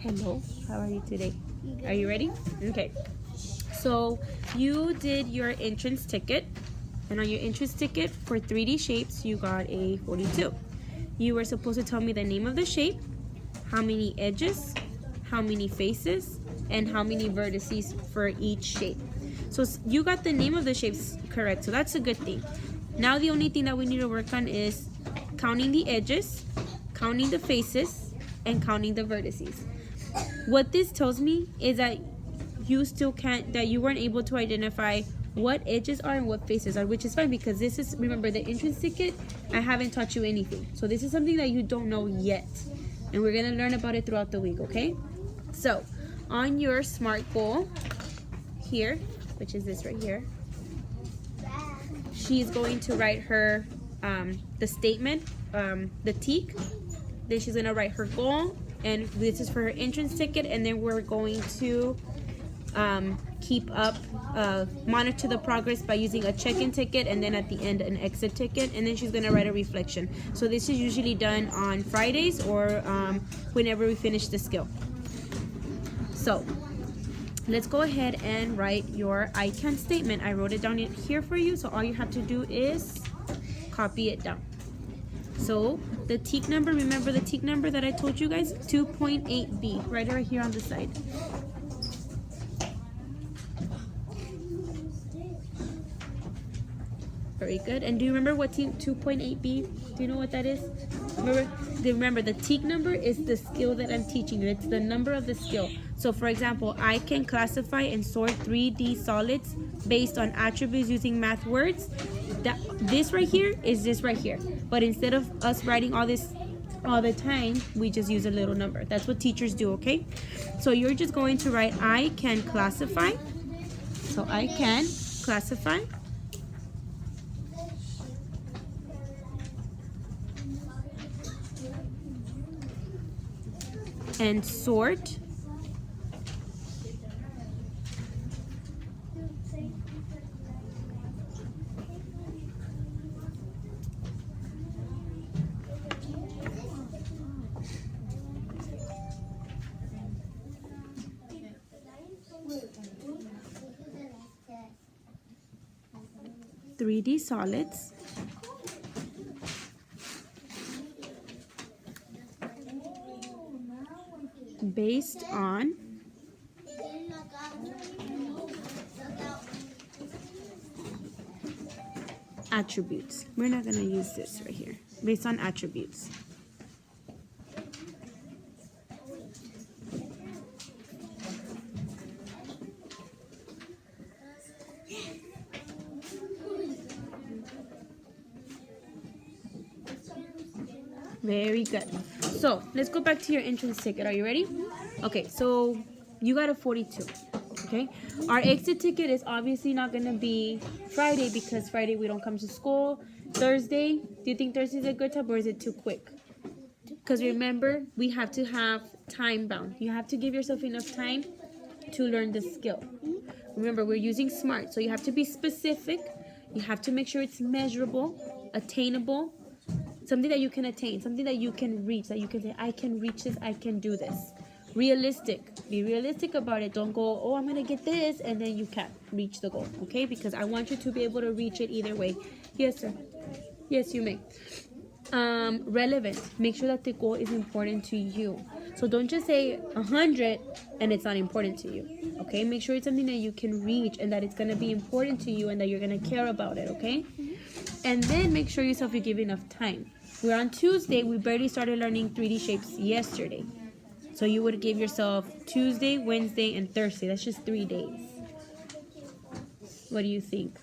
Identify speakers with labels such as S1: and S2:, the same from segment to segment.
S1: Hello, how are you today? Are you ready? Okay. So you did your entrance ticket, and on your entrance ticket for 3D shapes, you got a 42. You were supposed to tell me the name of the shape, how many edges, how many faces, and how many vertices for each shape. So you got the name of the shapes correct, so that's a good thing. Now the only thing that we need to work on is counting the edges, counting the faces, and counting the vertices. What this tells me is that you still can't, that you weren't able to identify what edges are and what faces are, which is fine because this is, remember, the entrance ticket, I haven't taught you anything. So this is something that you don't know yet. And we're gonna learn about it throughout the week, okay? So on your SMART goal here, which is this right here, she's going to write her, the statement, the TEK. Then she's gonna write her goal, and this is for her entrance ticket, and then we're going to keep up, monitor the progress by using a check-in ticket, and then at the end an exit ticket, and then she's gonna write a reflection. So this is usually done on Fridays or whenever we finish the skill. So let's go ahead and write your I can statement. I wrote it down here for you, so all you have to do is copy it down. So the TEK number, remember the TEK number that I told you guys? 2.8b, right over here on the side. Very good. And do you remember what 2.8b? Do you know what that is? Remember the TEK number is the skill that I'm teaching you. It's the number of the skill. So for example, I can classify and sort 3D solids based on attributes using math words. This right here is this right here. But instead of us writing all this all the time, we just use a little number. That's what teachers do, okay? So you're just going to write I can classify. So I can classify. And sort .3D solids based on attributes. We're not going to use this right here. Based on attributes. Very good. So let's go back to your entrance ticket. Are you ready? Okay, so you got a 42. Okay, our exit ticket is obviously not going to be Friday because Friday we don't come to school. Thursday, do you think Thursday is a good time or is it too quick? Because remember, we have to have time bound. You have to give yourself enough time to learn the skill. Remember, we're using SMART, so you have to be specific. You have to make sure it's measurable, attainable, something that you can attain, something that you can reach, that you can say, I can reach this, I can do this. Realistic. Be realistic about it. Don't go, oh, I'm going to get this, and then you can't reach the goal, okay? Because I want you to be able to reach it either way. Yes, sir. Yes, you may. Relevant. Make sure that the goal is important to you. So don't just say 100 and it's not important to you, okay? Make sure it's something that you can reach and that it's going to be important to you and that you're going to care about it, okay? And then make sure yourself you give enough time. We're on Tuesday. We barely started learning 3D shapes yesterday. So you would give yourself Tuesday, Wednesday, and Thursday. That's just 3 days. What do you think?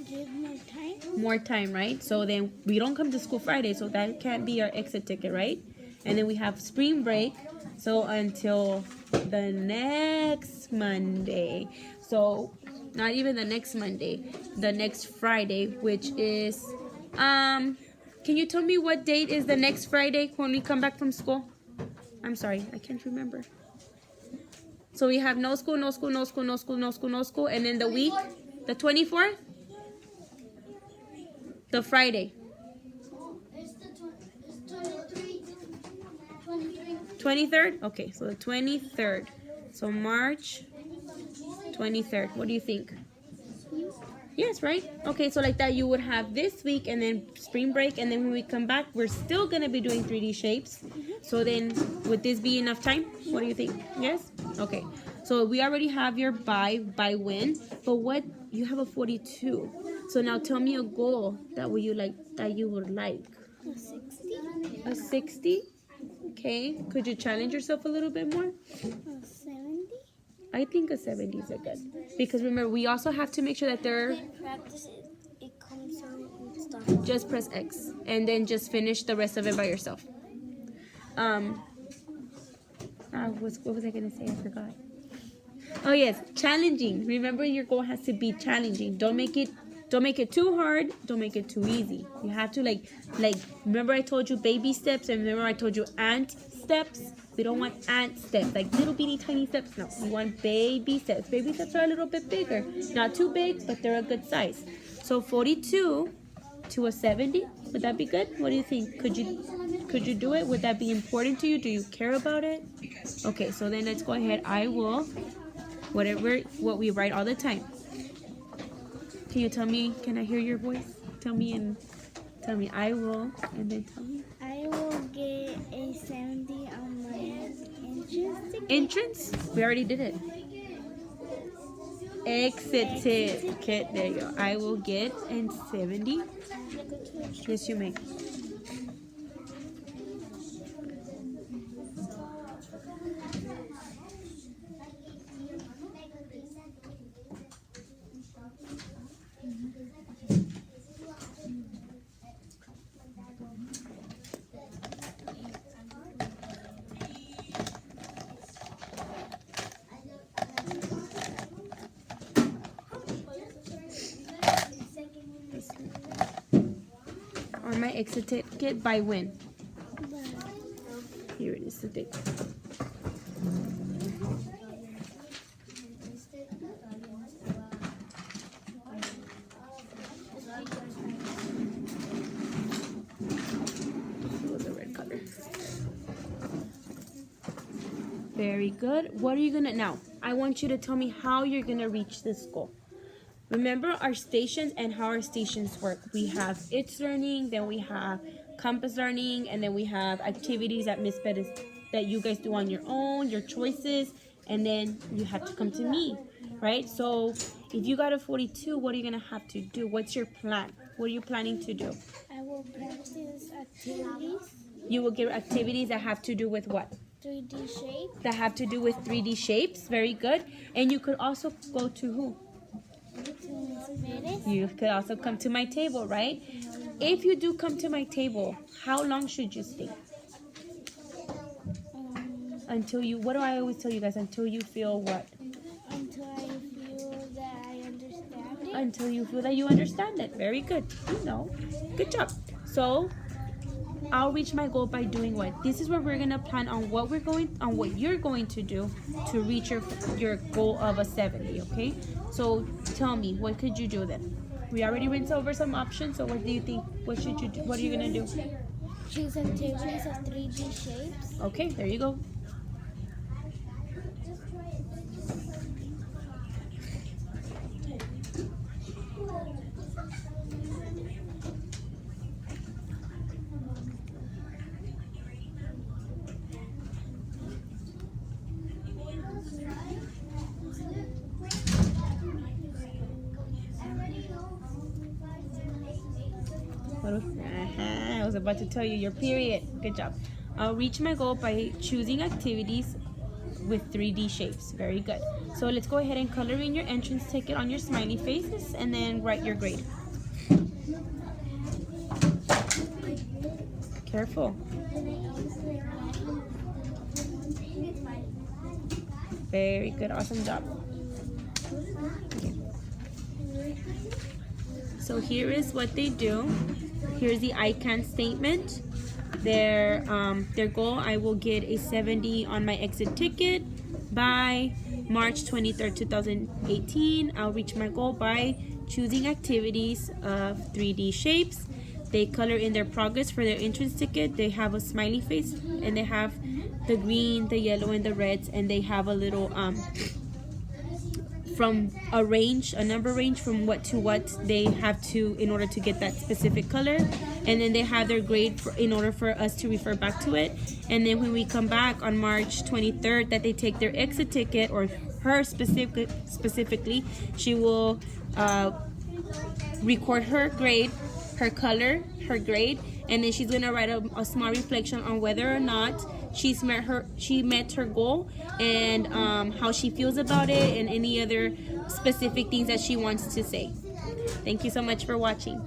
S2: Give more time.
S1: More time, right? So then we don't come to school Friday, so that can't be our exit ticket, right? And then we have spring break, so until the next Monday. So not even the next Monday, the next Friday, which is, can you tell me what date is the next Friday when we come back from school? I'm sorry, I can't remember. So we have no school, no school, no school, no school, no school, no school, and then the week, the 24th, the Friday.
S2: It's 23.
S1: 23rd? Okay, so the 23rd. So March 23rd. What do you think? Yes, right? Okay, so like that you would have this week and then spring break, and then when we come back, we're still going to be doing 3D shapes. So then would this be enough time? What do you think? Yes? Okay. So we already have your by when, but what you have a 42. So now tell me a goal that you would like.
S2: A 60.
S1: A 60? Okay. Could you challenge yourself a little bit more?
S2: A 70.
S1: I think a 70 is a good. Because remember, we also have to make sure that they're
S2: Practice it comes and stuff.
S1: just press X and then just finish the rest of it by yourself. What was I gonna say? I forgot. Oh yes, challenging. Remember, your goal has to be challenging. Don't make it too hard. Don't make it too easy. You have to like. Remember, I told you baby steps, and remember I told you ant steps. We don't want ant steps, like little bitty tiny steps. No, we want baby steps. Baby steps are a little bit bigger, not too big, but they're a good size. So 42 to a 70. Would that be good? What do you think? Could you do it? Would that be important to you? Do you care about it? Okay, so then let's go ahead. I will, what we write all the time. Can you tell me, can I hear your voice? Tell me, I will, and then tell me.
S2: I will get a 70 on my entrance ticket.
S1: Entrance? We already did it. Exit ticket. There you go. I will get a 70. Yes, you may. On my exit ticket by when? Here it is, the date. It was a red color. Very good. What are you gonna now? I want you to tell me how you're gonna reach this goal. Remember our stations and how our stations work. We have It's Learning, then we have Compass Learning, and then we have activities that Miss Bettis that you guys do on your own, your choices, and then you have to come to me, right? So if you got a 42, what are you gonna have to do? What's your plan? What are you planning to do?
S2: I will practice activities.
S1: You will get activities that have to do with what?
S2: 3D shape.
S1: That have to do with 3D shapes. Very good. And you could also go to who? You could also come to my table, right? If you do come to my table, how long should you stay? Until you, what do I always tell you guys? Until you feel what?
S2: Until I feel that I understand it.
S1: Until you feel that you understand it. Very good. You know. Good job. So I'll reach my goal by doing what? This is where we're gonna plan on what you're going to do to reach your goal of a 70, okay? So tell me, what could you do then? We already went over some options, so what do you think? What should you do? What are you gonna do?
S2: Choose activities of 3D shapes.
S1: Okay, there you go. I was about to tell you your period. Good job. I'll reach my goal by choosing activities with 3D shapes. Very good. So let's go ahead and color in your entrance ticket on your smiley faces and then write your grade. Careful. Very good. Awesome job. Okay. So here is what they do. Here's the I can statement. Their goal, I will get a 70 on my exit ticket by March 23rd, 2018. I'll reach my goal by choosing activities of 3D shapes. They color in their progress for their entrance ticket. They have a smiley face and they have the green, the yellow, and the reds, and they have a little from a range, a number range from what to what they have to in order to get that specific color, and then they have their grade in order for us to refer back to it. And then when we come back on March 23rd, that they take their exit ticket, or her specifically, she will record her grade, her color, her grade, and then she's gonna write a small reflection on whether or not she met her goal, and how she feels about it, and any other specific things that she wants to say. Thank you so much for watching.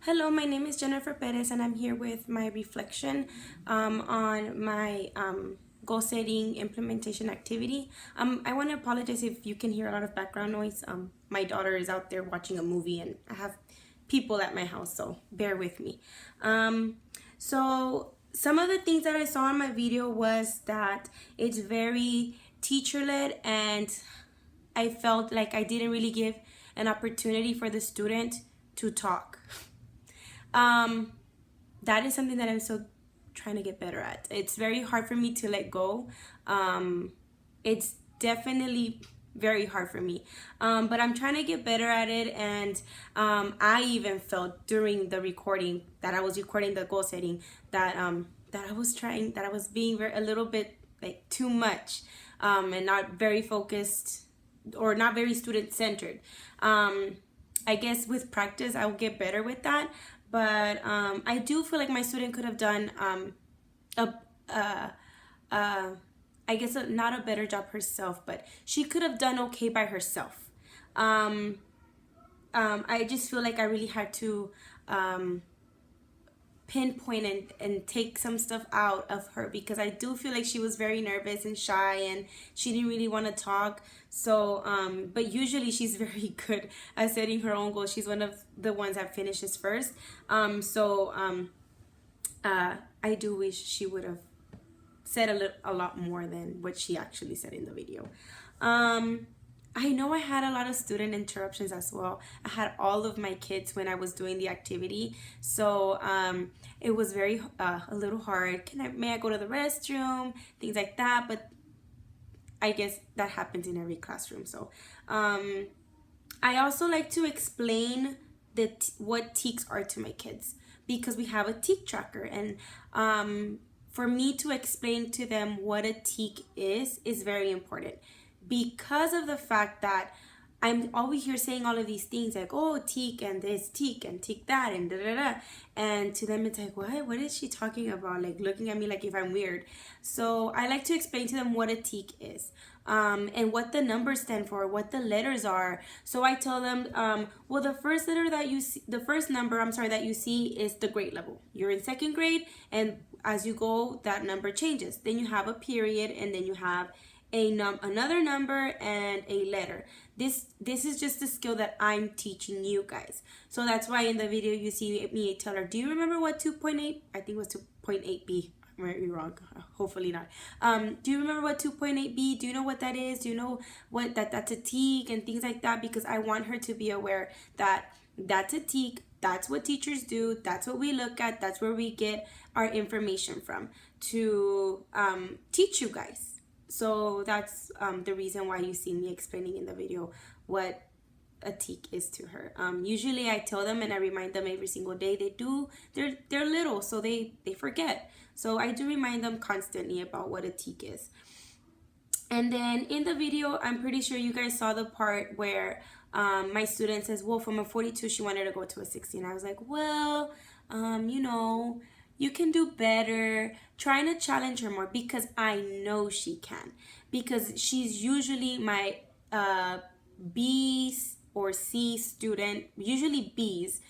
S1: Hello, my name is Jennifer Perez, and I'm here with my reflection on my goal setting implementation activity. I want to apologize if you can hear a lot of background noise. My daughter is out there watching a movie, and I have people at my house, so bear with me. So some of the things that I saw in my video was that it's very teacher-led, and I felt like I didn't really give an opportunity for the student to talk. That is something that I'm still trying to get better at. It's very hard for me to let go. It's definitely very hard for me, but I'm trying to get better at it. And I even felt during the recording that I was recording the goal setting that I was being a little bit like too much, and not very focused or not very student centered. I guess with practice I'll get better with that, but I do feel like my student could have done I guess not a better job herself, but she could have done okay by herself. I just feel like I really had to pinpoint and take some stuff out of her, because I do feel like she was very nervous and shy, and she didn't really want to talk. So but usually she's very good at setting her own goals. She's one of the ones that finishes first. I do wish she would have said a lot more than what she actually said in the video. I know I had a lot of student interruptions as well. I had all of my kids when I was doing the activity, so it was very a little hard. May I go to the restroom, things like that, but I guess that happens in every classroom. So I also like to explain what TEKS are to my kids, because we have a TEK tracker, and for me to explain to them what a TEK is very important, because of the fact that I'm always here saying all of these things like, oh, TEK and this, TEK and TEK that, and da da da. And to them it's like, what is she talking about? Like looking at me like if I'm weird. So I like to explain to them what a TEK is, and what the numbers stand for, what the letters are. So I tell them, well, the first letter that you see, the first number, that you see is the grade level. You're in second grade, and as you go, that number changes. Then you have a period, and then you have another number and a letter. This is just a skill that I'm teaching you guys. So that's why in the video you see me tell her, do you remember what 2.8? I think it was 2.8b. I might be wrong. Hopefully not. Do you remember what 2.8b? Do you know what that is? Do you know what that's a TEK and things like that? Because I want her to be aware that that's a TEK. That's what teachers do. That's what we look at. That's where we get our information from to teach you guys. So that's the reason why you see me explaining in the video what a TEK is to her. Usually I tell them and I remind them every single day. They're little, so they forget. So I do remind them constantly about what a TEK is. And then in the video, I'm pretty sure you guys saw the part where my student says, well, from a 42, she wanted to go to a 60. And I was like, well, you can do better. Trying to challenge her more, because I know she can. Because she's usually my B or C student, usually B's.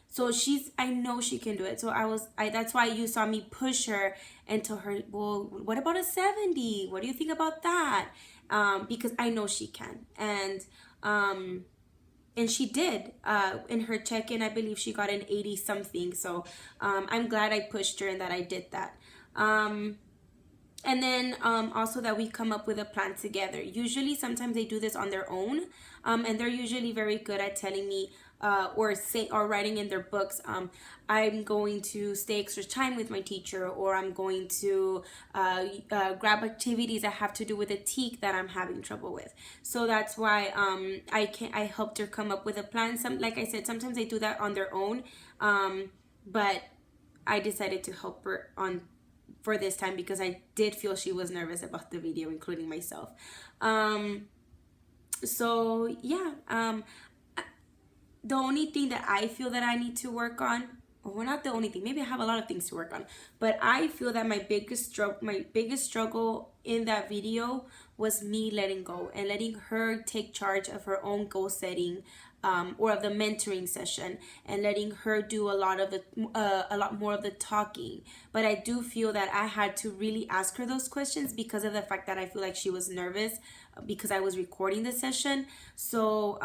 S1: So I know she can do it. So that's why you saw me push her and tell her, well, what about a 70? What do you think about that? Because I know she can. And she did. In her check-in, I believe she got an 80 something. So I'm glad I pushed her and that I did that. And then also that we come up with a plan together. Usually, sometimes they do this on their own, and they're usually very good at telling me or writing in their books, I'm going to stay extra time with my teacher, or I'm going to grab activities that have to do with a TEK that I'm having trouble with. So that's why I helped her come up with a plan. Like I said, sometimes they do that on their own, but I decided to help her for this time because I did feel she was nervous about the video, including myself. So yeah, the only thing that I feel that I need to work on, or not the only thing, maybe I have a lot of things to work on, but I feel that my biggest struggle in that video was me letting go and letting her take charge of her own goal setting, or of the mentoring session, and letting her do a lot more of the talking. But I do feel that I had to really ask her those questions because of the fact that I feel like she was nervous because I was recording the session. So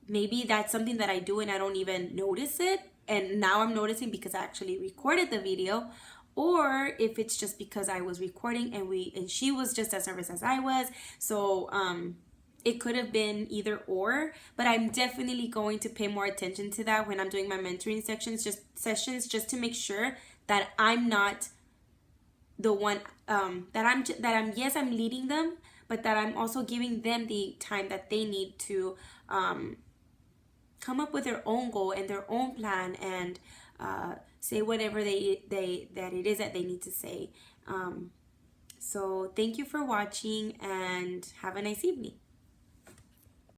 S1: maybe that's something that I do and I don't even notice it, and now I'm noticing because I actually recorded the video. Or if it's just because I was recording and she was just as nervous as I was. So it could have been either or, but I'm definitely going to pay more attention to that when I'm doing my mentoring sessions, just to make sure that I'm not the one yes, I'm leading them, but that I'm also giving them the time that they need to come up with their own goal and their own plan, and say whatever that it is that they need to say. So thank you for watching, and have a nice evening.